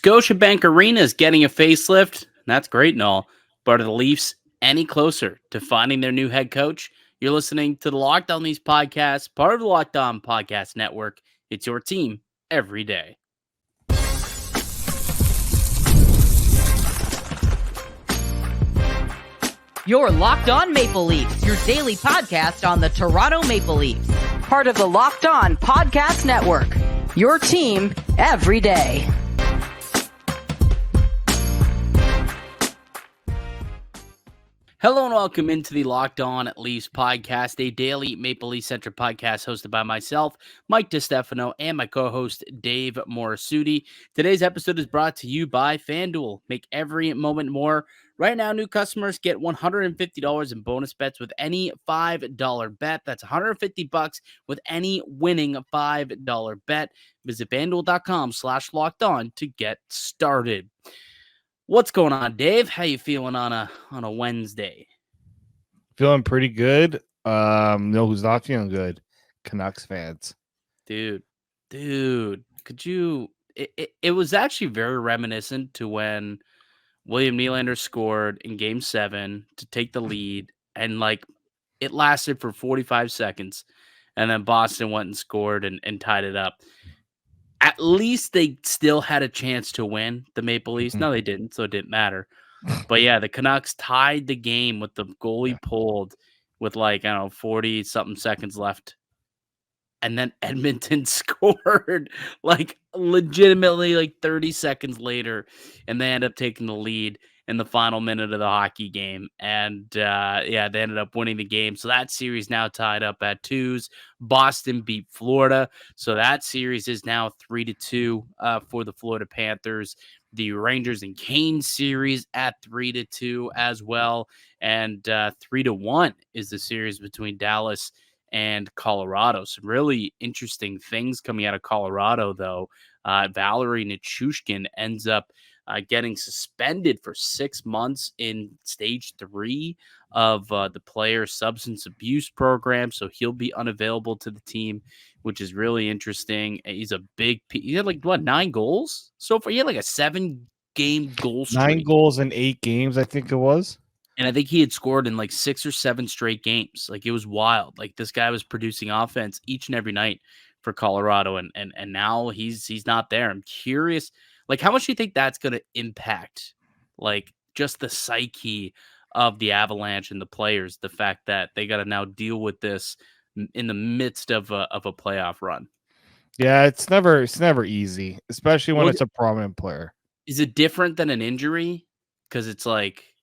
Scotiabank Arena is getting a facelift. That's great and all, but are the Leafs any closer to finding their new head coach? You're listening to the Locked On Leafs podcast, part of the Locked On Podcast Network. It's your team every day. You're Locked On Maple Leafs, your daily podcast on the Toronto Maple Leafs. Part of the Locked On Podcast Network, your team every day. Hello and welcome into the Locked On Leafs podcast, a daily Maple Leaf centric podcast hosted by myself, Mike DiStefano, and my co-host, Dave Morassutti. Today's episode is brought to you by FanDuel. Make every moment more. Right now, new customers get $150 in bonus bets with any $5 bet. That's $150 with any winning $5 bet. Visit FanDuel.com/lockedon to get started. What's going on, Dave? How you feeling on a Wednesday? Feeling pretty good. No, who's not feeling good? Canucks fans. Dude, could you it was actually very reminiscent to when William Nylander scored in game 7 to take the lead, and like it lasted for 45 seconds, and then Boston went and scored and tied it up. At least they still had a chance to win, the Maple Leafs. No, they didn't, so it didn't matter. But yeah, the Canucks tied the game with the goalie pulled with 40-something seconds left. And then Edmonton scored legitimately 30 seconds later. And they end up taking the lead in the final minute of the hockey game. And they ended up winning the game. So that series now tied up at 2s. Boston beat Florida. So that series is now 3-2 for the Florida Panthers. The Rangers and Canes series at 3-2 as well. And 3-1 is the series between Dallas and Colorado. Some really interesting things coming out of Colorado, though. Valeri Nichushkin ends up getting suspended for 6 months in stage 3 of the player substance abuse program. So he'll be unavailable to the team, which is really interesting. He's a big, he had 9 goals so far. He had a 7-game goal streak. 9 goals in 8 games, I think it was. And I think he had scored in 6 or 7 straight games. It was wild. This guy was producing offense each and every night for Colorado, and now he's not there. I'm curious, how much do you think that's going to impact, just the psyche of the Avalanche and the players? The fact that they got to now deal with this in the midst of a playoff run. Yeah, it's never easy, especially when it's a prominent player. Is it different than an injury? Because it's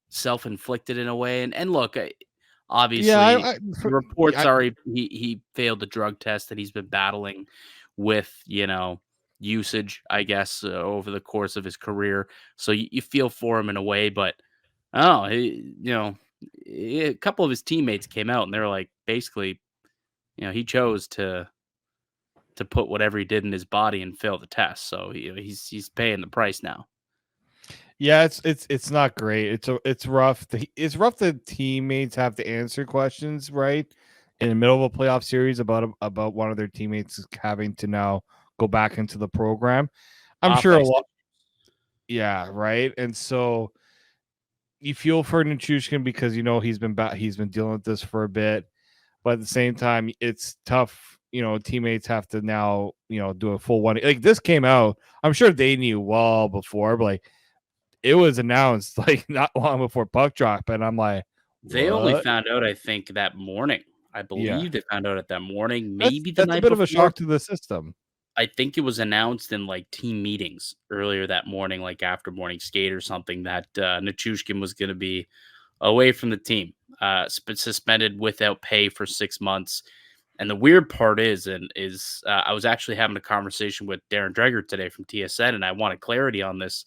self-inflicted in a way, and look, obviously, the reports are he failed the drug test that he's been battling with, usage, I guess, over the course of his career. So you feel for him in a way, but a couple of his teammates came out and they're basically, he chose to put whatever he did in his body and fail the test. So he's paying the price now. Yeah, it's not great. It's rough. It's rough that teammates have to answer questions right in the middle of a playoff series about one of their teammates having to now go back into the program. I'm sure a lot. Yeah, right. And so you feel for Nichushkin because he's been dealing with this for a bit, but at the same time, it's tough. Teammates have to now do a full one. This came out. I'm sure they knew well before, but it was announced not long before puck drop, and I'm like, they only found out, I think, that morning. I believe they found out at that morning. Maybe that's the night a bit before. of a shock to the system. I think it was announced in team meetings earlier that morning, after morning skate or something, that Nichushkin was going to be away from the team, suspended without pay for 6 months. And the weird part is I was actually having a conversation with Darren Dreger today from TSN, and I wanted clarity on this.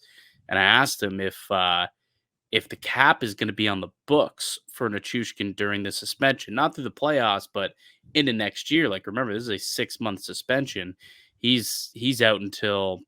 And I asked him if the cap is going to be on the books for Nichushkin during the suspension, not through the playoffs, but into next year. Remember, this is a 6-month suspension. He's out until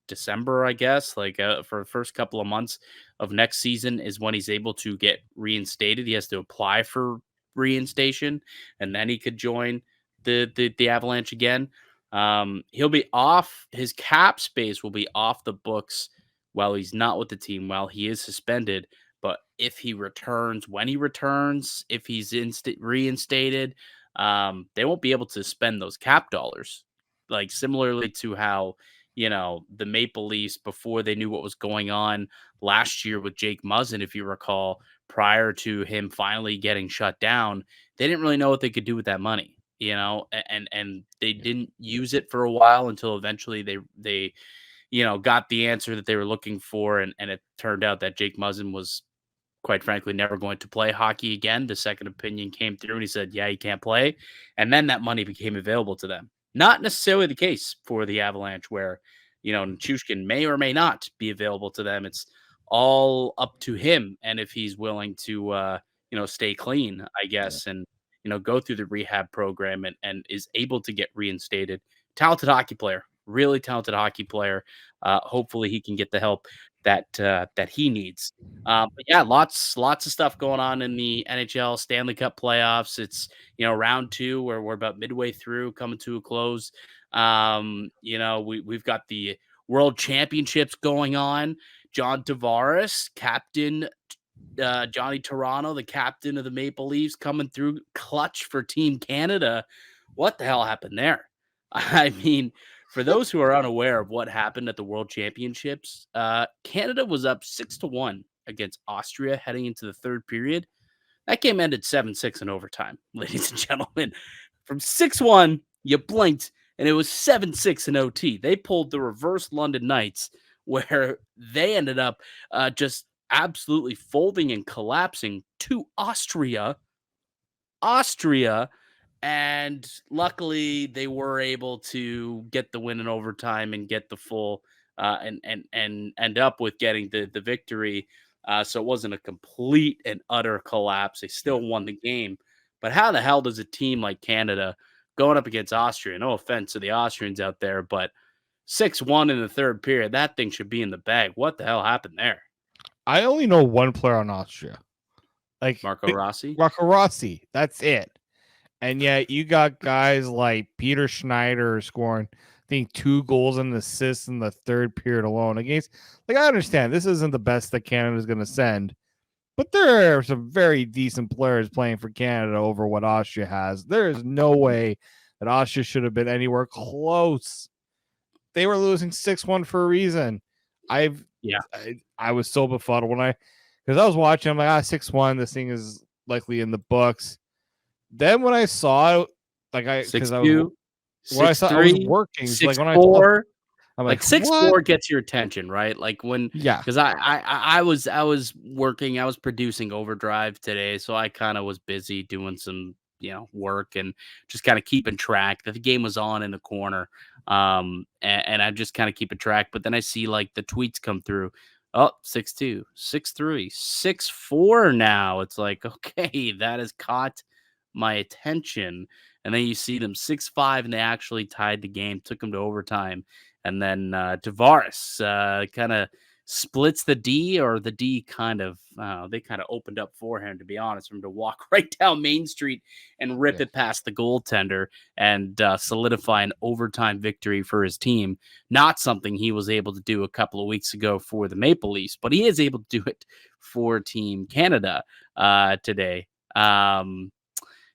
December, I guess. For the first couple of months of next season is when he's able to get reinstated. He has to apply for reinstation, and then he could join the Avalanche again. He'll be off. His cap space will be off the books while he's not with the team, while he is suspended, but if he returns, when he returns, if he's reinstated, they won't be able to spend those cap dollars. Like similarly to how, the Maple Leafs, before they knew what was going on last year with Jake Muzzin, if you recall, prior to him finally getting shut down, they didn't really know what they could do with that money, and they didn't use it for a while until eventually they got the answer that they were looking for. And it turned out that Jake Muzzin was, quite frankly, never going to play hockey again. The second opinion came through and he said, yeah, he can't play. And then that money became available to them. Not necessarily the case for the Avalanche, where, Nichushkin may or may not be available to them. It's all up to him. And if he's willing to, stay clean, I guess, and, go through the rehab program and is able to get reinstated. Talented hockey player, really talented hockey player. Hopefully he can get the help that he needs. But yeah, lots of stuff going on in the NHL Stanley Cup playoffs. It's round 2, where we're about midway through, coming to a close. We've got the World Championships going on. John Tavares, captain, Johnny Toronto, the captain of the Maple Leafs, coming through clutch for Team Canada. What the hell happened there? I mean, for those who are unaware of what happened at the World Championships, Canada was up 6-1 against Austria heading into the third period. That game ended 7-6 in overtime, ladies and gentlemen. From 6-1, you blinked, and it was 7-6 in OT. They pulled the reverse London Knights, where they ended up just absolutely folding and collapsing to Austria. And luckily they were able to get the win in overtime and get the full and end up with getting the victory. So it wasn't a complete and utter collapse. They still won the game. But how the hell does a team like Canada going up against Austria? No offense to the Austrians out there, but 6-1 in the third period, that thing should be in the bag. What the hell happened there? I only know one player on Austria, like Marco Rossi. Marco Rossi. That's it. And yet you got guys like Peter Schneider scoring, I think, 2 goals and assists in the third period alone against. Like, I understand this isn't the best that Canada's going to send, but there are some very decent players playing for Canada over what Austria has. There is no way that Austria should have been anywhere close. They were losing 6-1 for a reason. I was so befuddled because I was watching. I'm like, 6-1. This thing is likely in the books. Then when I saw it, like I 6-2, I was working, 6-4, I'm like 6-4 gets your attention, right? Like when, because I was working, I was producing Overdrive today, so I kind of was busy doing some work and just kind of keeping track that the game was on in the corner, and I just kind of keeping track. But then I see like the tweets come through. Oh, 6-2, 6-3, 6-4 now. It's like, okay, that has caught my attention. And then you see them 6-5, and they actually tied the game, took them to overtime. And then Tavares kind of splits the D, or the D they kind of opened up for him, to be honest, for him to walk right down Main Street and rip it past the goaltender and solidify an overtime victory for his team. Not something he was able to do a couple of weeks ago for the Maple Leafs, but he is able to do it for Team Canada today.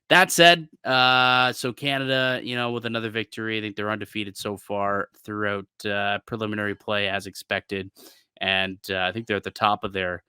That said, so Canada, with another victory, I think they're undefeated so far throughout preliminary play as expected, and I think they're at the top of their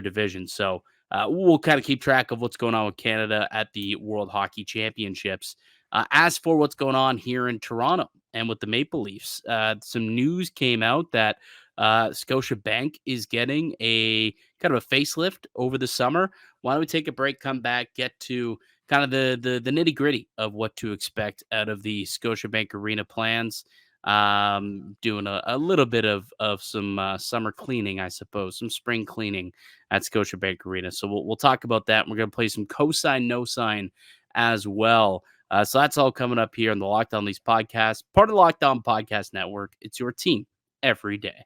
division. So we'll kind of keep track of what's going on with Canada at the World Hockey Championships. As for what's going on here in Toronto and with the Maple Leafs, some news came out that Scotiabank is getting a kind of a facelift over the summer. Why don't we take a break, come back, get to kind of the nitty gritty of what to expect out of the Scotiabank Arena plans. Doing a little bit of some summer cleaning, I suppose, some spring cleaning at Scotiabank Arena. So we'll talk about that. We're going to play some cosign, no sign as well. So that's all coming up here on the Locked On Leafs podcast, part of the Locked On Podcast Network. It's your team every day.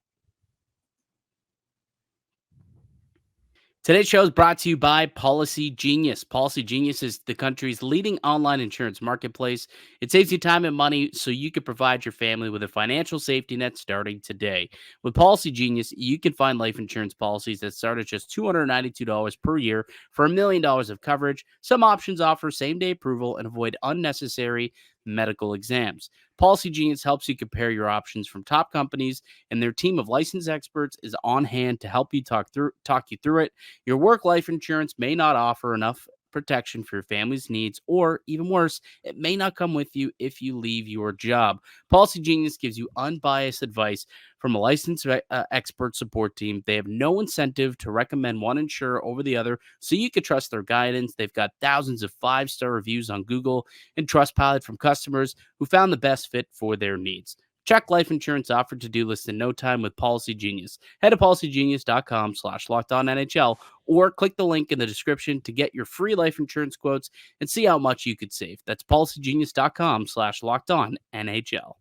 Today's show is brought to you by Policy Genius. Policy Genius is the country's leading online insurance marketplace. It saves you time and money so you can provide your family with a financial safety net starting today. With Policy Genius, you can find life insurance policies that start at just $292 per year for $1 million of coverage. Some options offer same-day approval and avoid unnecessary medical exams. Policy Genius helps you compare your options from top companies, and their team of licensed experts is on hand to help you talk you through it. Your work life insurance may not offer enough protection for your family's needs, or even worse, it may not come with you if you leave your job. Policy Genius gives you unbiased advice from a licensed expert support team. They have no incentive to recommend one insurer over the other, so you can trust their guidance. They've got thousands of 5-star reviews on Google and Trustpilot from customers who found the best fit for their needs. Check life insurance offer to-do list in no time with Policy Genius. Head to policygenius.com/lockedonnhl or click the link in the description to get your free life insurance quotes and see how much you could save. That's policygenius.com/lockedonnhl.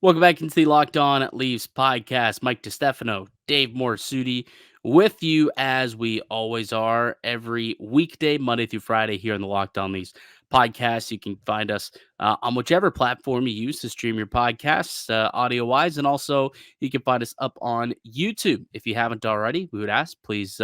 Welcome back into the Locked On Leafs podcast. Mike DiStefano, Dave Morassutti with you as we always are every weekday, Monday through Friday here on the Locked On Leafs podcast. You can find us on whichever platform you use to stream your podcasts audio-wise, and also you can find us up on YouTube. If you haven't already, we would ask, please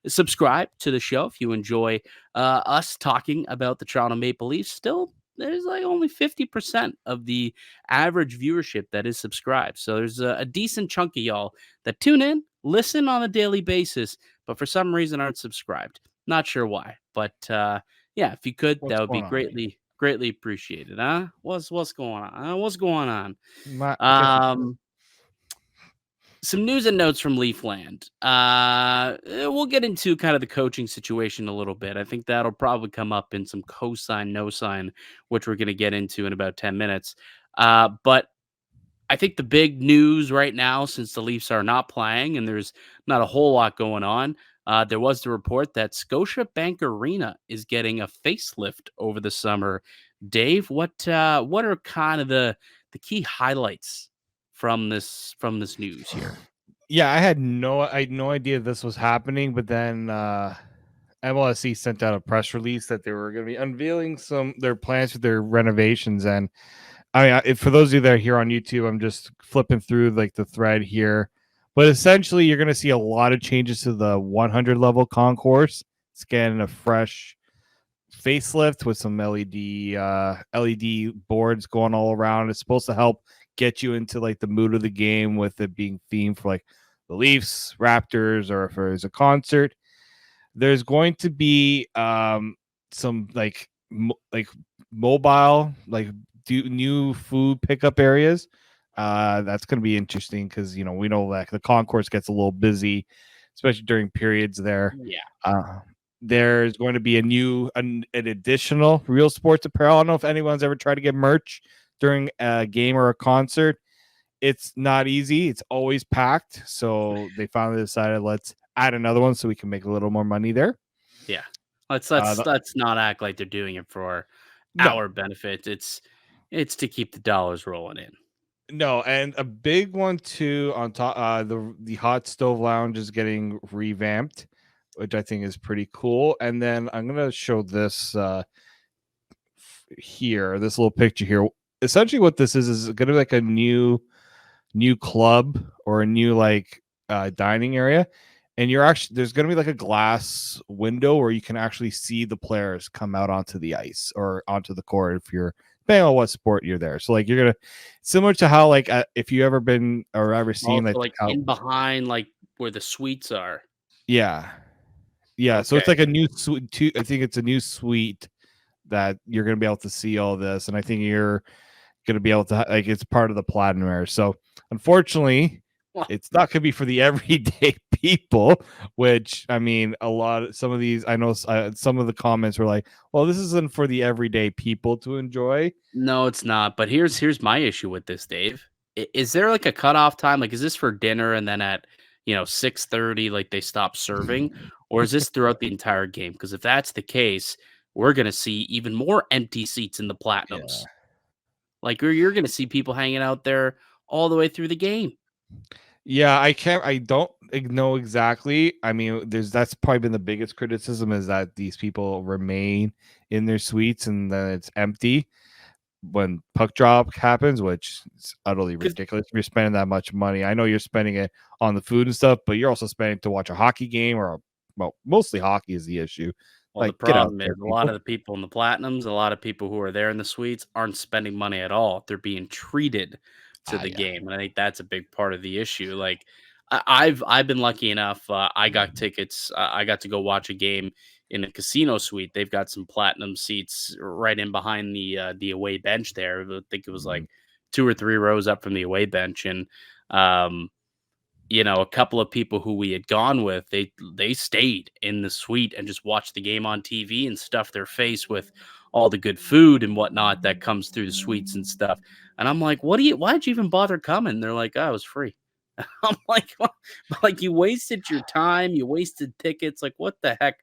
subscribe to the show if you enjoy us talking about the Toronto Maple Leafs. Still, there's like only 50% of the average viewership that is subscribed. So there's a decent chunk of y'all that tune in, listen on a daily basis, but for some reason aren't subscribed. Not sure why, but yeah, if you could, that would be greatly appreciated. Huh? What's going on? What's going on? Some news and notes from Leafland. We'll get into kind of the coaching situation a little bit. I think that'll probably come up in some cosign, no sign, which we're going to get into in about 10 minutes. But I think the big news right now, since the Leafs are not playing and there's not a whole lot going on, there was the report that Scotiabank Arena is getting a facelift over the summer. Dave, what are kind of the key highlights from this news here? Yeah, I had no idea this was happening, but then MLSE sent out a press release that they were going to be unveiling their plans for their renovations. And I mean, for those of you that are here on YouTube, I'm just flipping through like the thread here, but essentially you're going to see a lot of changes to the 100 level concourse. Scanning a fresh facelift with some LED boards going all around. It's supposed to help get you into like the mood of the game, with it being themed for like the Leafs, Raptors, or if there's a concert. There's going to be some like mobile, like new food pickup areas. That's going to be interesting because, you know, we know that the concourse gets a little busy, especially during periods there. Yeah. There's going to be an additional Real Sports apparel. I don't know if anyone's ever tried to get merch during a game or a concert. It's not easy. It's always packed. So they finally decided, let's add another one so we can make a little more money there. Yeah. Let's not act like they're doing it for our benefit. It's to keep the dollars rolling in. No, and a big one too on top. The hot stove lounge is getting revamped, which I think is pretty cool. And then I'm gonna show this here, this little picture here. Essentially, what this is gonna be like a new club or a new like dining area, and there's gonna be like a glass window where you can actually see the players come out onto the ice or onto the court if you're depending on what sport you're there. So like you're gonna, similar to how like if you ever been or ever seen like in behind like where the suites are. Yeah. Okay. So it's like a new suite. I think it's a new suite that you're gonna be able to see all this, and I think you're gonna be able to like it's part of the platinum era. So unfortunately, it's not gonna be for the everyday people. Which I mean, some of these I know some of the comments were like, "Well, this isn't for the everyday people to enjoy." No, it's not. But here's my issue with this, Dave. Is there like a cutoff time? Like, is this for dinner and then at 6:30 like they stop serving, or is this throughout the entire game? Because if that's the case, we're gonna see even more empty seats in the platinums. Yeah. Like you're gonna see people hanging out there all the way through the game. Yeah, I don't know exactly. I mean, that's probably been the biggest criticism is that these people remain in their suites and then it's empty when puck drop happens, which is utterly 'Cause ridiculous. If you're spending that much money, I know you're spending it on the food and stuff, but you're also spending to watch a hockey game well, mostly hockey is the issue. Well, the Like, get out problem is there, a lot people. of the people in the platinums, a lot of people who are there in the suites aren't spending money at all. They're being treated to the Yeah. game, and I think that's a big part of the issue. Like, I've been lucky enough. I got tickets. I got to go watch a game in a casino suite. They've got some platinum seats right in behind the away bench there. I think it was like Mhm. 2 or 3 rows up from the away bench, and um, a couple of people who we had gone with, they stayed in the suite and just watched the game on TV and stuffed their face with all the good food and whatnot that comes through the suites and stuff. And I'm like, why'd you even bother coming? They're like, oh, it was free. I'm like, "What?" Like you wasted your time, you wasted tickets, like what the heck?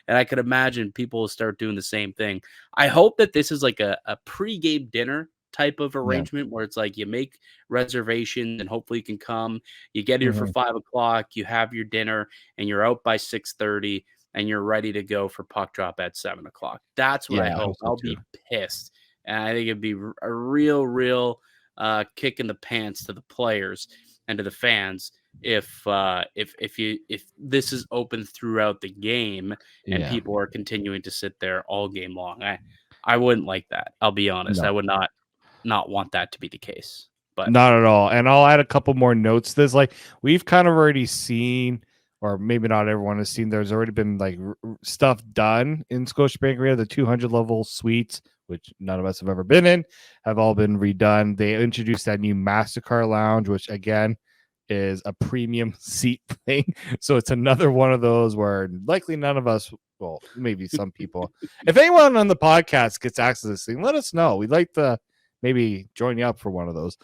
And I could imagine people will start doing the same thing. I hope that this is like a pregame dinner type of Yeah. arrangement where it's like you make reservations and hopefully you can come. You get here for Mhm. 5 o'clock, you have your dinner, and you're out by 6:30 and you're ready to go for puck drop at 7 o'clock. That's what I Yeah, I hope. hope so I'll too. be pissed. And I think it'd be a real kick in the pants to the players and to the fans if this is open throughout the game and Yeah. people are continuing to sit there all game long. I wouldn't like that. I'll be honest. No. I would not want that to be the case. But Not at all. And I'll add a couple more notes to this. Like we've kind of already seen, or maybe not everyone has seen, there's already been like stuff done in Scotiabank Arena. The 200 level suites, which none of us have ever been in, have all been redone. They introduced that new MasterCard lounge, which again is a premium seat thing. So it's another one of those where likely none of us, well, maybe some people, if anyone on the podcast gets access to this thing, let us know. We'd like to maybe join you up for one of those.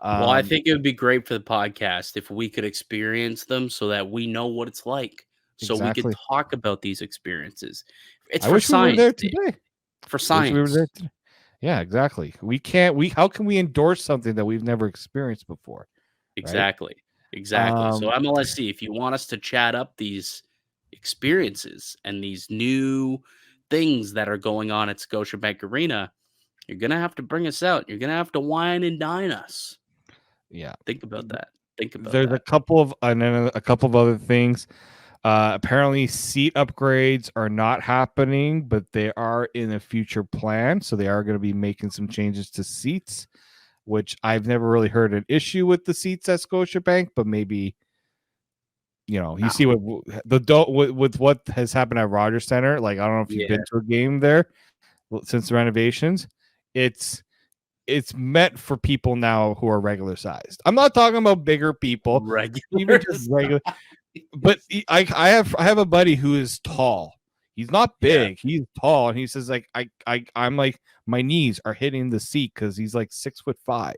well, I think it would be great for the podcast if we could experience them so that we know what it's like. So we could Exactly. talk about these experiences. It's I for wish we were science, there Dave. today. For Wish we were science. there today. Yeah, exactly. We how can we endorse something that we've never experienced before, right? Exactly. Exactly. So Um MLSC, if you want us to chat up these experiences and these new things that are going on at Scotiabank Arena, you're gonna have to bring us out. You're gonna have to wine and dine us. yeah. Think about that. Think about There's a that. couple of and then a couple of other things. Apparently seat upgrades are not happening, but they are in a future plan. So they are going to be making some changes to seats, which I've never really heard an issue with the seats at Scotiabank, but maybe you Wow. see with what has happened at Rogers Center. Like I don't know if you've Yeah. been to a game there since the renovations. It's it's meant for people now who are regular sized. I'm not talking about bigger people, even Regular just size. regular. But I have a buddy who is tall. He's not Yeah. big. He's tall, and he says like I'm like my knees are hitting the seat because he's like 6'5".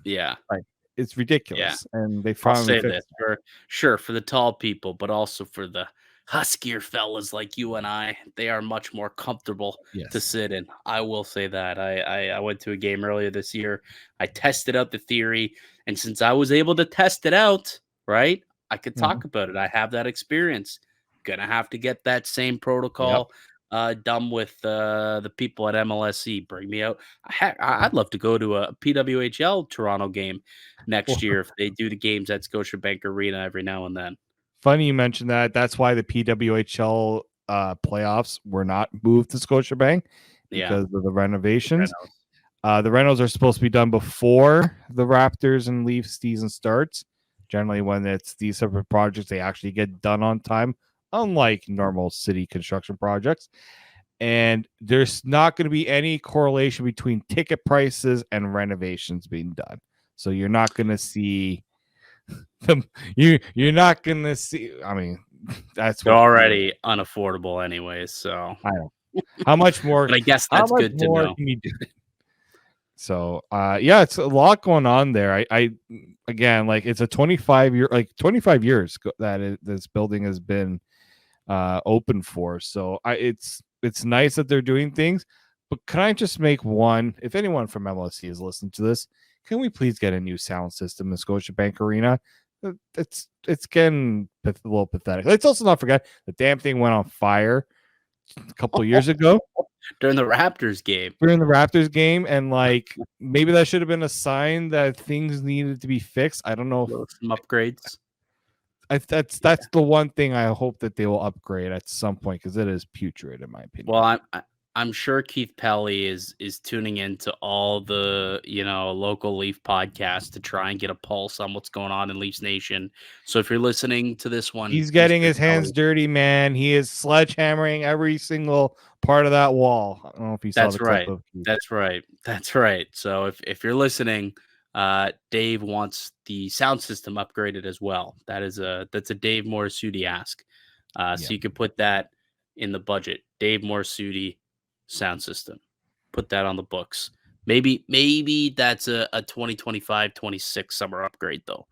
Yeah. Like it's Yeah. ridiculous, and they I'll finally say fixed. this for sure for the tall people, but also for the huskier fellas like you and I, they are much more comfortable to Yes. sit in. I will say that. I went to a game earlier this year. I tested out the theory, and since I was able to test it out, right, I could Mhm. talk about it. I have that experience. Gonna have to get that same Yep. protocol done with the people at MLSC. Bring me out. I'd love to go to a PWHL Toronto game next year if they do the games at Scotiabank Arena every now and then. Funny you mentioned that. That's why the PWHL playoffs were not moved to Scotiabank Yeah, because of the the renovations. Renos. The renos are supposed to be done before the Raptors and Leafs season starts. Generally, when it's these separate projects, they actually get done on time, unlike normal city construction projects. And there's not going to be any correlation between ticket prices and renovations being done. So you're not going to see them. You're not going to see. I mean, that's They're what already unaffordable anyways, so I don't. How much more? but I guess How that's much good to more know. can you do? So yeah, it's a lot going on there. I again like it's a 25 years that this building has been open for. So it's nice that they're doing things. But can I just make one? If anyone from MLSC is listening to this, can we please get a new sound system in Scotiabank Arena? it's getting a little pathetic. Let's also not forget the damn thing went on fire a couple of years ago during the Raptors game. during the Raptors game, and like maybe that should have been a sign that things needed to be fixed. I don't know. Some upgrades. That's the one thing I hope that they will upgrade at some point, because it is putrid in my opinion. Well, I'm sure Keith Pelly is tuning into all the local Leaf podcasts to try and get a pulse on what's going on in Leafs Nation. So if you're listening to this one, he's getting Mr. his hands Pelly, dirty, man. He is sledgehammering every single part of that wall. I don't know if you saw That's the right. clip of Keith. That's right. So if you're listening, Dave wants the sound system upgraded as well. That's a Dave Morassutti ask. So you could put that in the budget. Dave Morassutti sound system. Put that on the books. Maybe that's a 2025-26 summer upgrade though.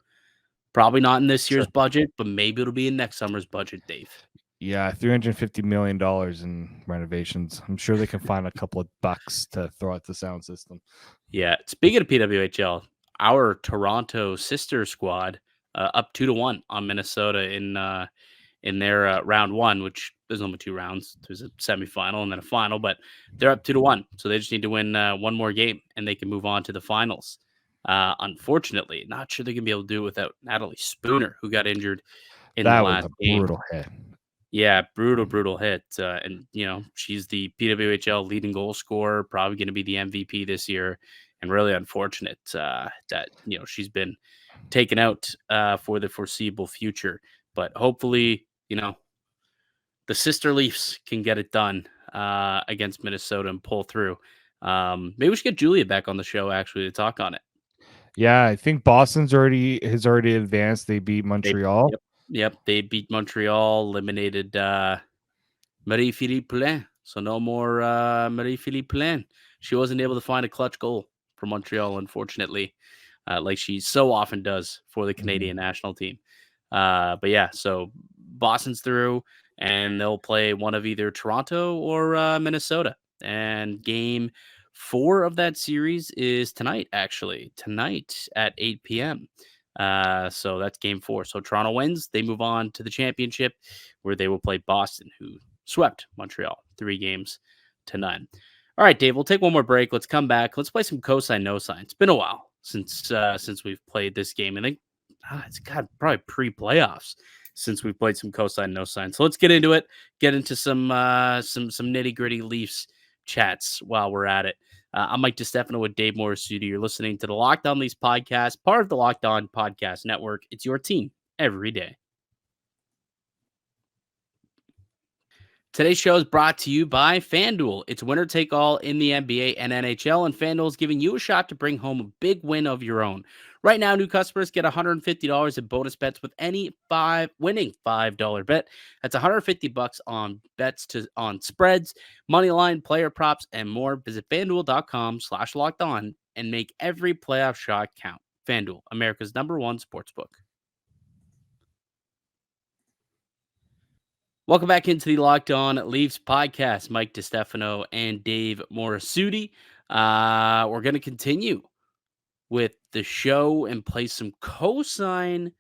Probably not in this year's budget, but maybe it'll be in next summer's budget, Dave. Yeah, $350 million in renovations. I'm sure they can find a couple of bucks to throw at the sound system. Yeah. Speaking of PWHL, our Toronto sister squad up 2-1 on Minnesota in their round one, which there's only 2 rounds. There's a semifinal and then a final, but they're up 2-1. So they just need to win one more game and they can move on to the finals. Unfortunately, not sure they can be able to do it without Natalie Spooner, who got injured in the last game. Brutal hit. Yeah, brutal hit. And, she's the PWHL leading goal scorer, probably going to be the MVP this year. And really unfortunate that, she's been taken out for the foreseeable future. But hopefully, the sister Leafs can get it done against Minnesota and pull through. Maybe we should get Julia back on the show, actually, to talk on it. Yeah, I think Boston's already advanced. They beat Montreal. Yep, they beat Montreal, eliminated Marie-Philippe Poulin. So no more Marie-Philippe Poulin. She wasn't able to find a clutch goal for Montreal, unfortunately, like she so often does for the Canadian national team. But yeah, so Boston's through, and they'll play one of either Toronto or Minnesota. And game 4 of that series is tonight, actually. Tonight at 8 p.m. So that's game 4. So Toronto wins. They move on to the championship, where they will play Boston, who swept Montreal 3-0. All right, Dave, we'll take one more break. Let's come back. Let's play some cosine, no sign. It's been a while since we've played this game. I think it's got probably pre-playoffs since we've played some cosine, no sign. So let's get into it. Get into some nitty-gritty Leafs chats while we're at it. I'm Mike DiStefano with Dave Morassutti. You're listening to the Locked On Leafs podcast, part of the Locked On Podcast Network. It's your team every day. Today's show is brought to you by FanDuel. It's winner take all in the NBA and NHL, and FanDuel is giving you a shot to bring home a big win of your own. Right now, new customers get $150 in bonus bets with any winning $5 bet. That's $150 on bets on spreads, money line, player props, and more. Visit FanDuel.com/lockedon and make every playoff shot count. FanDuel, America's #1 sportsbook. Welcome back into the Locked On Leafs podcast. Mike DiStefano and Dave Morassutti. We're going to continue with the show and play some cosine,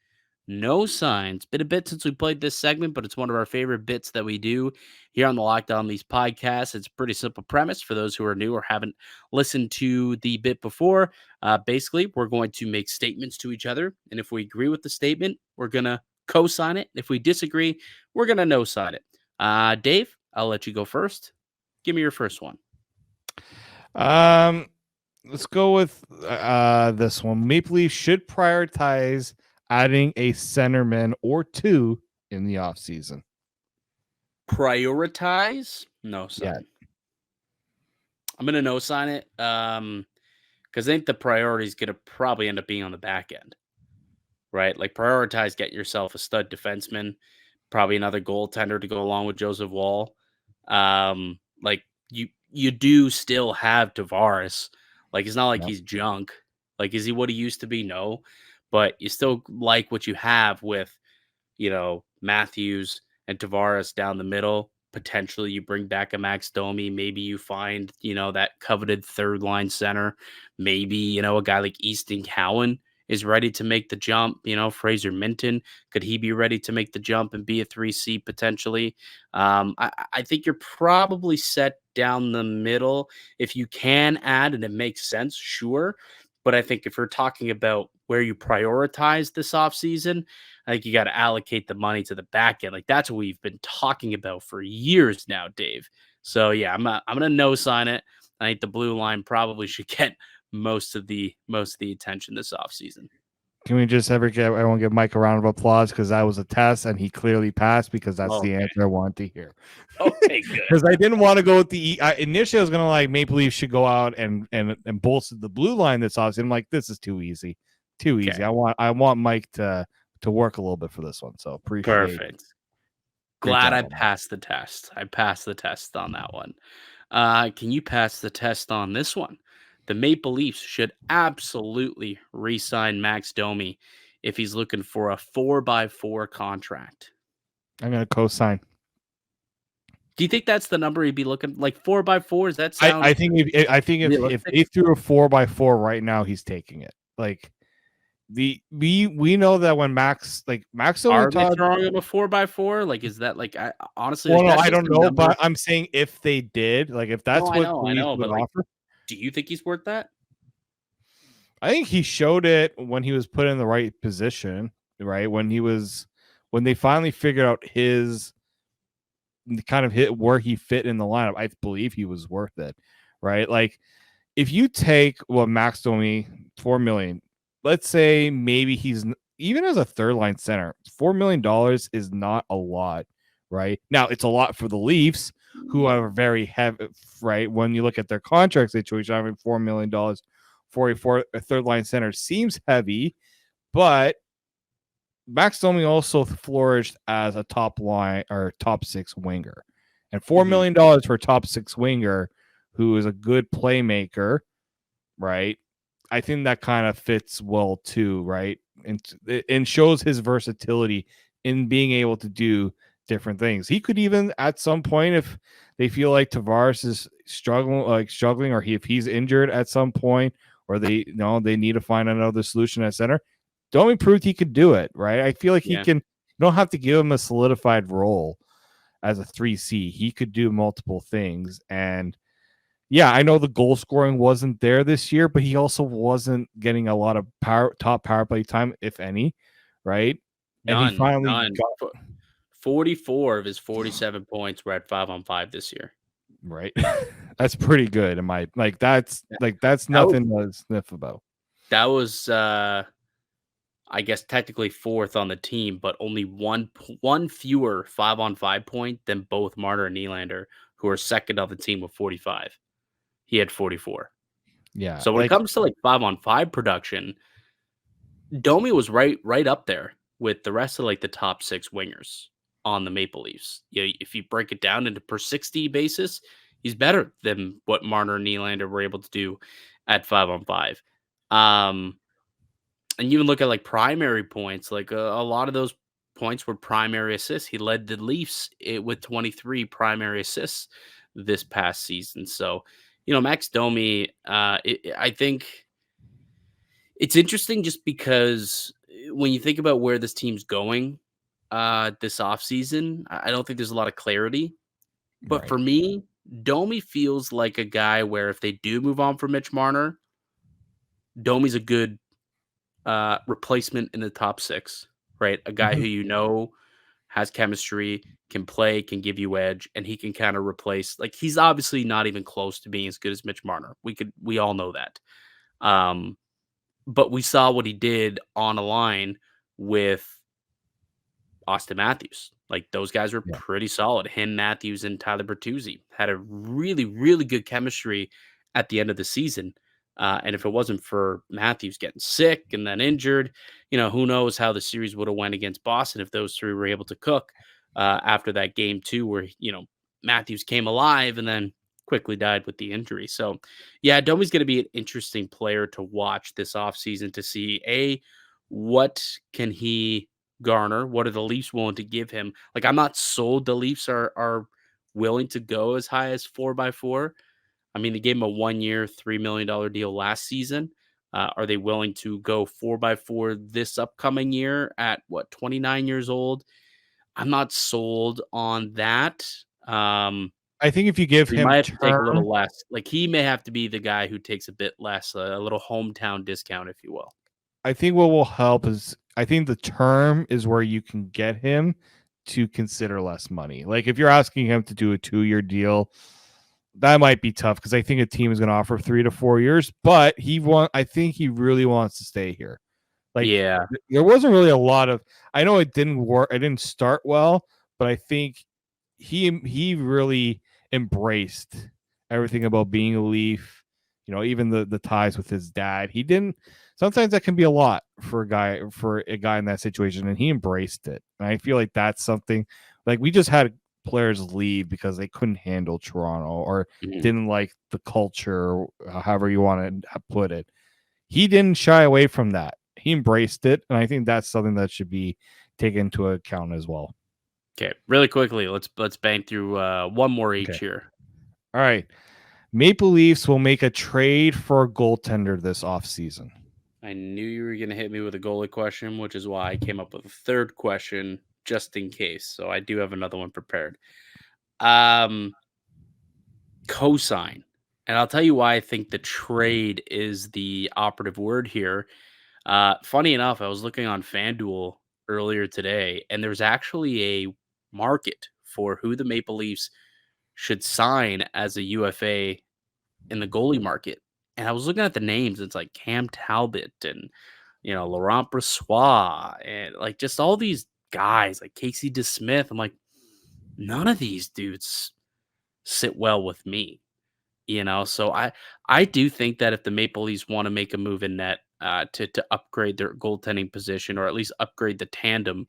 no sign. It's been a bit since we played this segment, but it's one of our favorite bits that we do here on the Locked On Leafs podcast. It's a pretty simple premise for those who are new or haven't listened to the bit before. Basically, we're going to make statements to each other, and if we agree with the statement, we're going to co-sign it. If we disagree, we're going to no sign it. Dave, I'll let you go first. Give me your first one. Let's go with this one. Maple Leafs should prioritize adding a centerman or 2 in the offseason. Prioritize? No sign. Yeah. I'm going to no sign it because I think the priority is going to probably end up being on the back end. Right? Like prioritize, get yourself a stud defenseman, probably another goaltender to go along with Joseph Wall. Like you do still have Tavares. Like it's not like he's junk. Like is he what he used to be? No. But you still like what you have with, Matthews and Tavares down the middle. Potentially you bring back a Max Domi. Maybe you find, that coveted third line center. Maybe, a guy like Easton Cowan is ready to make the jump. Fraser Minton, could he be ready to make the jump and be a 3C potentially? I think you're probably set down the middle. If you can add and it makes sense, sure. But I think if we're talking about where you prioritize this offseason, I think you got to allocate the money to the back end. Like that's what we've been talking about for years now, Dave. So yeah, I'm gonna no sign it. I think the blue line probably should get most of the attention this offseason. Can we just everyone give Mike a round of applause because that was a test and he clearly passed because that's the answer I wanted to hear. Okay, good. Because I didn't want to go with the initially I was gonna like Maple Leafs should go out and bolster the blue line this offseason. I'm like, this is too easy. Easy. I want Mike to work a little bit for this one. So appreciate Perfect. Glad I passed the test. I passed the test on that one. Can you pass the test on this one? The Maple Leafs should absolutely re-sign Max Domi if he's looking for a 4x4 contract. I'm going to co-sign. Do you think that's the number he'd be looking like 4x4? Does that sound? I think if they threw a 4x4 right now, he's taking it. Like we know that when Max are they throwing him a 4x4? Like is that like I honestly? Well, no, I don't know, but I'm saying if they did, like if that's what I know, but like, offer. Do you think he's worth that? I think he showed it when he was put in the right position, right? When they finally figured out his kind of hit where he fit in the lineup, I believe he was worth it, right? Like if you take Max Domi, $4 million, let's say maybe he's even as a third line center, $4 million is not a lot, right? Now it's a lot for the Leafs, who are very heavy, right? When you look at their contract situation, having $4 million for a third line center seems heavy, but Max Domi also flourished as a top line or top six winger, and $4 million for a top six winger who is a good playmaker, right? I think that kind of fits well too, right? And shows his versatility in being able to do different things. He could even at some point, if they feel like Tavares is struggling, or if he's injured at some point, or they need to find another solution at center, Domi proved he could do it, right? I feel like he can. You don't have to give him a solidified role as a 3C. He could do multiple things. And yeah, I know the goal scoring wasn't there this year, but he also wasn't getting a lot of top power play time, if any, right? None, and he finally got 44 of his 47 points were at 5-on-5 this year. Right. That's pretty good. That's nothing to sniff about. That was I guess technically fourth on the team, but only one fewer 5-on-5 point than both Marner and Nylander, who are second on the team with 45. He had 44. Yeah. So when it comes to 5-on-5 production, Domi was right up there with the rest of the top six wingers on the Maple Leafs. If you break it down into per 60 basis, he's better than what Marner and Nylander were able to do at 5-on-5. And you even look at primary points, a lot of those points were primary assists. He led the Leafs with 23 primary assists this past season. So, Max Domi, I think it's interesting just because when you think about where this team's going this offseason, I don't think there's a lot of clarity. But for me, Domi feels like a guy where if they do move on from Mitch Marner, Domi's a good replacement in the top six, right? A guy who has chemistry, can play, can give you edge, and he can kind of replace. He's obviously not even close to being as good as Mitch Marner. We all know that. But we saw what he did on a line with Austin Matthews. Those guys were pretty solid. Him, Matthews, and Tyler Bertuzzi had a really, really good chemistry at the end of the season. And if it wasn't for Matthews getting sick and then injured, who knows how the series would have went against Boston if those three were able to cook after that game too, where, Matthews came alive and then quickly died with the injury. So, yeah, Domi's going to be an interesting player to watch this offseason to see, what can he garner? What are the Leafs willing to give him? I'm not sold the Leafs are willing to go as high as 4x4. I mean, they gave him a 1-year, $3 million deal last season. Are they willing to go 4x4 this upcoming year at 29 years old? I'm not sold on that. I think if you give We him might have to take a term, little less. Like, he may have to be the guy who takes a bit less, a little hometown discount, if you will. I think what will help is I think the term is where you can get him to consider less money. Like if you're asking him to do a 2-year deal, that might be tough because I think a team is going to offer 3 to 4 years, but I think he really wants to stay here. Like Yeah. there wasn't really a lot of I know it didn't work, it didn't start well, but I think he really embraced everything about being a Leaf, even the ties with his dad. He didn't sometimes that can be a lot for a guy in that situation, and he embraced it. And I feel like that's something like we just had players leave because they couldn't handle Toronto or Mhm. didn't like the culture, however you want to put it. He didn't shy away from that. He embraced it, and I think that's something that should be taken into account as well. Okay, really quickly, let's bang through one more each Okay. here. All right. Maple Leafs will make a trade for a goaltender this offseason. I knew you were going to hit me with a goalie question, which is why I came up with a third question just in case. So I do have another one prepared. Cosign. And I'll tell you why I think the trade is the operative word here. Funny enough, I was looking on FanDuel earlier today, and there's actually a market for who the Maple Leafs should sign as a UFA in the goalie market. And I was looking at the names. It's like Cam Talbot and Laurent Brossoit and like just all these guys like Casey DeSmith. I'm like, none of these dudes sit well with me. So I do think that if the Maple Leafs want to make a move in net to upgrade their goaltending position or at least upgrade the tandem,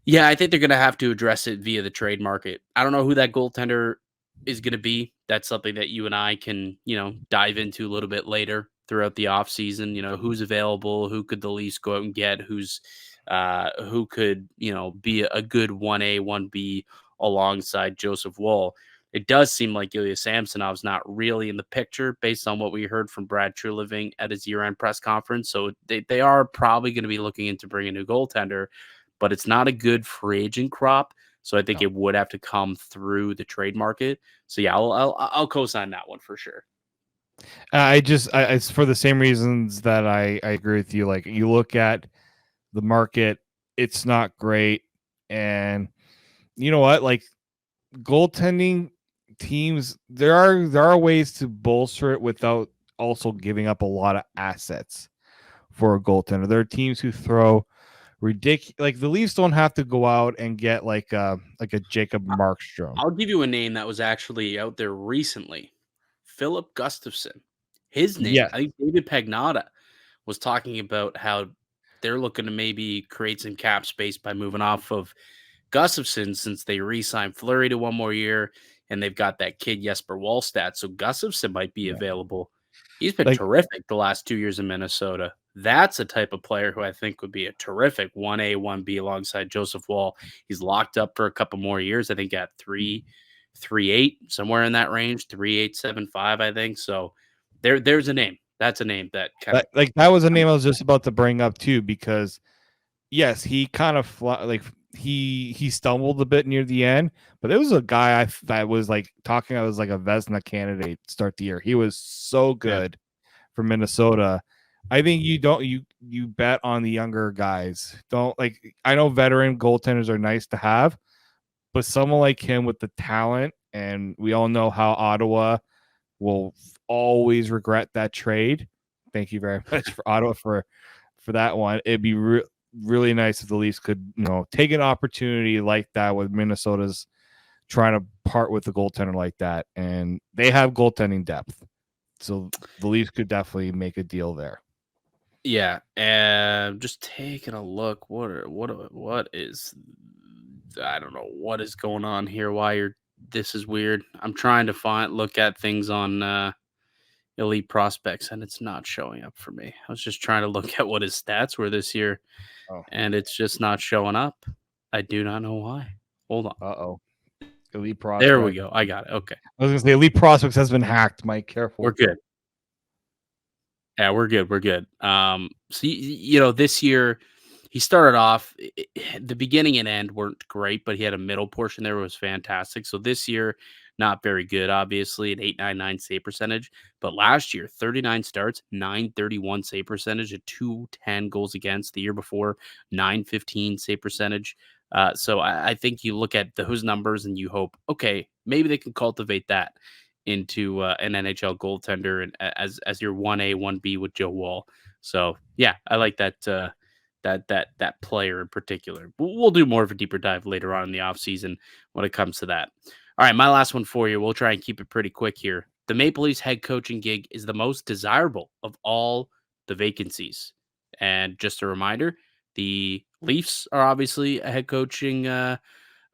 yeah, I think they're going to have to address it via the trade market. I don't know who that goaltender is going to be. That's something that you and I can, dive into a little bit later throughout the offseason. Who's available, who could the Leafs go out and get, who could, be a good 1A, 1B alongside Joseph Woll. It does seem like Ilya Samsonov's not really in the picture based on what we heard from Brad Treliving at his year-end press conference. So they are probably going to be looking into bringing a new goaltender, but it's not a good free agent crop. So I think it would have to come through the trade market. So yeah, I'll co-sign that one for sure. It's for the same reasons that I agree with you. Like you look at the market, it's not great, and you know what? Like goaltending teams, there are ways to bolster it without also giving up a lot of assets for a goaltender. There are teams who throw ridiculous. Like the Leafs don't have to go out and get like a Jacob Markstrom. I'll give you a name that was actually out there recently. Philip Gustafson. His name, Yes. I think David Pagnotta was talking about how they're looking to maybe create some cap space by moving off of Gustafson since they re-signed Fleury to one more year and they've got that kid Jesper Wallstedt. So Gustafson might be available. He's been terrific the last 2 years in Minnesota. That's a type of player who I think would be a terrific 1A, 1B alongside Joseph Woll. He's locked up for a couple more years. I think at 3.38, somewhere in that range, 3.875, I think. So there's a name. That's a name that kind of that was a name I was just about to bring up too, because yes, he kind of he stumbled a bit near the end, but it was a guy that was like talking. I was like a Vezina candidate to start the year. He was so good for Minnesota. I think you bet on the younger guys. Don't like I know veteran goaltenders are nice to have, but someone like him with the talent, and we all know how Ottawa will always regret that trade. Thank you very much for Ottawa for that one. It'd be really nice if the Leafs could, take an opportunity like that with Minnesota's trying to part with the goaltender like that, and they have goaltending depth, so the Leafs could definitely make a deal there. Yeah, and just taking a look. What is? I don't know what is going on here. This is weird. I'm trying to look at things on Elite Prospects, and it's not showing up for me. I was just trying to look at what his stats were this year, and it's just not showing up. I do not know why. Hold on. Elite Prospects. There we go. I got it. Okay. I was gonna say Elite Prospects has been hacked. Mike, careful. We're good. Yeah, we're good. We're good. So this year he started off the beginning and end weren't great, but he had a middle portion there was fantastic. So this year, not very good, obviously, an 8.99 save percentage. But last year, 39 starts, 931 save percentage, a 210 goals against. The year before, 915 save percentage. So I think you look at those numbers and you hope, okay, maybe they can cultivate that into an NHL goaltender and as your 1A, 1B with Joe Wall. So yeah, I like that that player in particular. We'll do more of a deeper dive later on in the offseason when it comes to that. All right, my last one for you. We'll try and keep it pretty quick here. The Maple Leafs head coaching gig is the most desirable of all the vacancies. And just a reminder, the Leafs are obviously a head coaching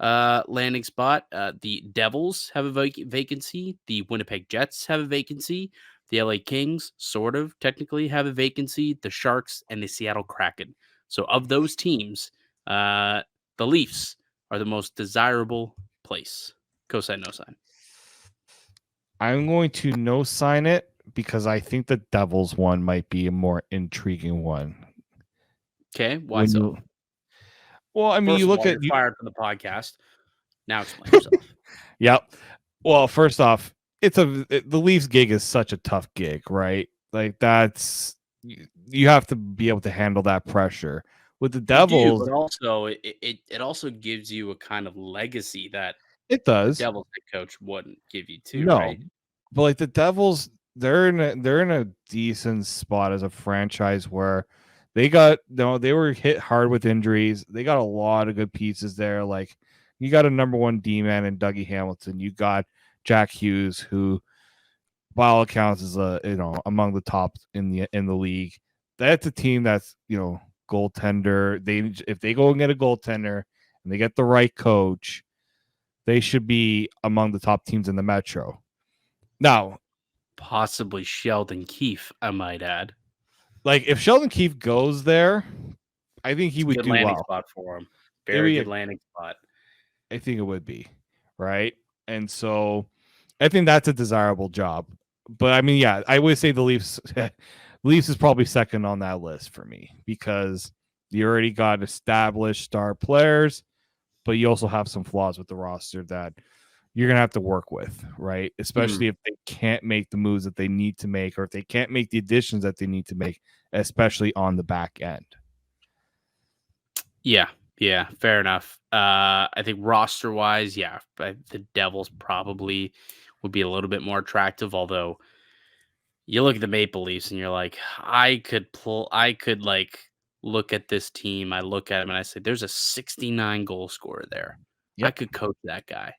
landing spot. The Devils have a vacancy. The Winnipeg Jets have a vacancy. The LA Kings, sort of technically, have a vacancy. The Sharks and the Seattle Kraken. So, of those teams, the Leafs are the most desirable place. Cosign, no sign. I'm going to no sign it because I think the Devils one might be a more intriguing one. Okay, why so? Well, I mean, First you of look all, at you're fired from the podcast. Now explain yourself. Yep. Well, first off, the Leafs gig is such a tough gig, right? Like you have to be able to handle that pressure. With the You do, Devils, but also it also gives you a kind of legacy that it a does. Devils head coach wouldn't give you too, No, right? but like the Devils, they're in a decent spot as a franchise where they were hit hard with injuries. They got a lot of good pieces there. Like you got a number one D man in Dougie Hamilton. You got Jack Hughes, who by all accounts is among the top in the league. That's a team that's goaltender. If they go and get a goaltender and they get the right coach, they should be among the top teams in the Metro. Now, Possibly Sheldon Keefe, I might add. like if Sheldon Keefe goes there, I think he It's a would good do landing well. spot for him. It Very would good be landing spot. I think it would be, right? And so I think that's a desirable job. But I mean, yeah, I would say the Leafs Leafs is probably second on that list for me because you already got established star players, but you also have some flaws with the roster that you're gonna have to work with, right? Especially if they can't make the moves that they need to make, or if they can't make the additions that they need to make, especially on the back end. Yeah, fair enough. I think roster wise, the Devils probably would be a little bit more attractive, although you look at the Maple Leafs and you're like, I could like look at this team. I look at him and I say, there's a 69 goal scorer there. I Yep. could coach that guy.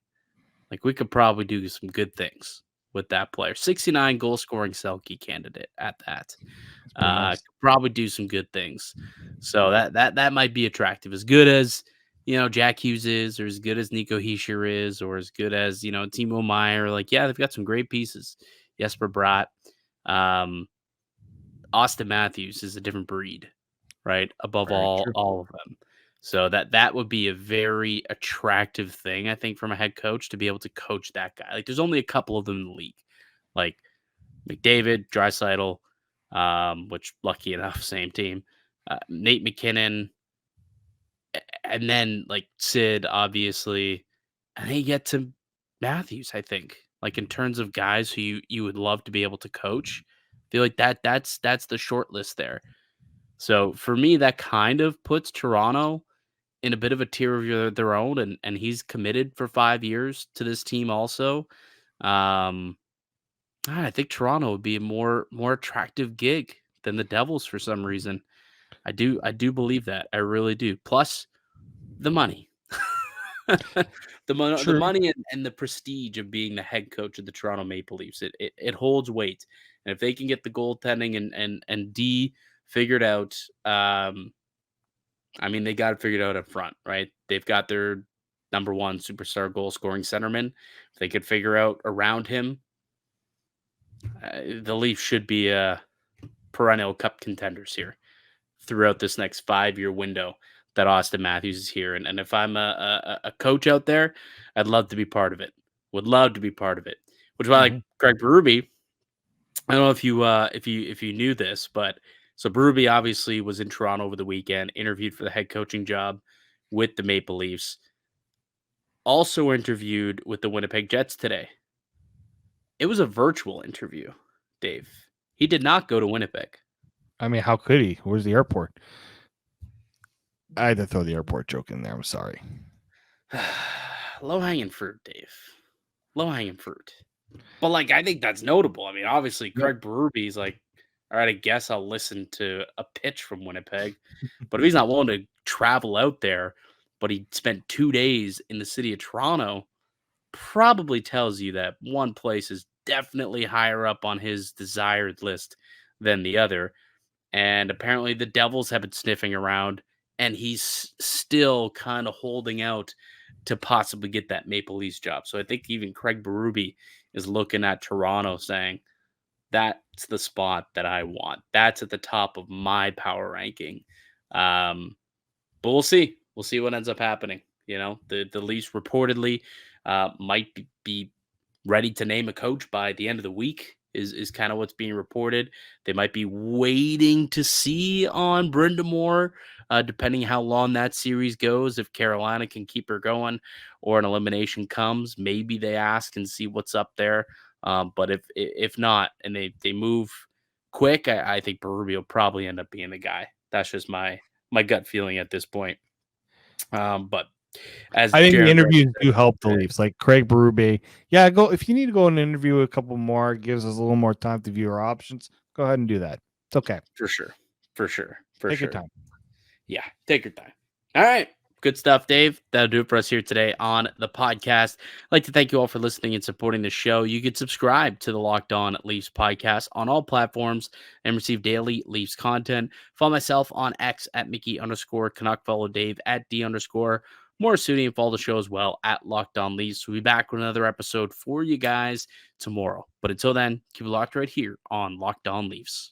Like we could probably do some good things with that player. 69 goal scoring Selke candidate at that. Nice. Could probably do some good things. So that might be attractive. As good as Jack Hughes is, or as good as Nico Hischier is, or as good as Timo Meyer. Like, yeah, they've got some great pieces. Jesper Bratt. Austin Matthews is a different breed, right? Above Very true. all of them. So that would be a very attractive thing, I think, from a head coach to be able to coach that guy. Like, there's only a couple of them in the league, like McDavid, Draisaitl, which lucky enough, same team, Nate McKinnon, and then like Sid, obviously, and then you get to Matthews. I think, like in terms of guys who you would love to be able to coach, I feel like that's the short list there. So for me, that kind of puts Toronto in a bit of a tier of their own, and he's committed for 5 years to this team also. I think Toronto would be a more attractive gig than the Devils for some reason. I do believe that. I really do. Plus the money. The True. money and the prestige of being the head coach of the Toronto Maple Leafs. It holds weight. And if they can get the goaltending and D figured out, I mean, they got it figured out up front, right? They've got their number one superstar goal scoring centerman. If they could figure out around him, the Leafs should be perennial cup contenders here throughout this next 5-year window that Austin Matthews is here. And if I'm a coach out there, I'd love to be part of it. Would love to be part of it. Which is why, like Craig Berube, I don't know if you knew this, but so Berube obviously was in Toronto over the weekend, interviewed for the head coaching job with the Maple Leafs. Also interviewed with the Winnipeg Jets today. It was a virtual interview, Dave. He did not go to Winnipeg. I mean, how could he? Where's the airport? I had to throw the airport joke in there. I'm sorry. Low hanging fruit, Dave. Low hanging fruit. But like, I think that's notable. I mean, obviously, Craig Berube's like, all right, I guess I'll listen to a pitch from Winnipeg. But if he's not willing to travel out there, but he spent 2 days in the city of Toronto, probably tells you that one place is definitely higher up on his desired list than the other. And apparently the Devils have been sniffing around, and he's still kind of holding out to possibly get that Maple Leafs job. So I think even Craig Berube is looking at Toronto saying, that's the spot that I want. That's at the top of my power ranking. But we'll see. We'll see what ends up happening. The Leafs reportedly might be ready to name a coach by the end of the week is kind of what's being reported. They might be waiting to see on Brenda Moore, depending how long that series goes. If Carolina can keep her going or an elimination comes, maybe they ask and see what's up there. But if not, and they move quick, I think Berube will probably end up being the guy. That's just my gut feeling at this point. But as I think Jaron the interviews said, do help the Leafs, like Craig Berube. Yeah, go if you need to go and interview a couple more, gives us a little more time to view our options. Go ahead and do that. It's okay. For sure. Take your time. Yeah, take your time. All right. Good stuff, Dave. That'll do it for us here today on the podcast. I'd like to thank you all for listening and supporting the show. You can subscribe to the Locked On Leafs podcast on all platforms and receive daily Leafs content. Follow myself on X at Mickey_Canuck. Follow Dave at D_Morassutti, and follow the show as well at Locked On Leafs. We'll be back with another episode for you guys tomorrow. But until then, keep it locked right here on Locked On Leafs.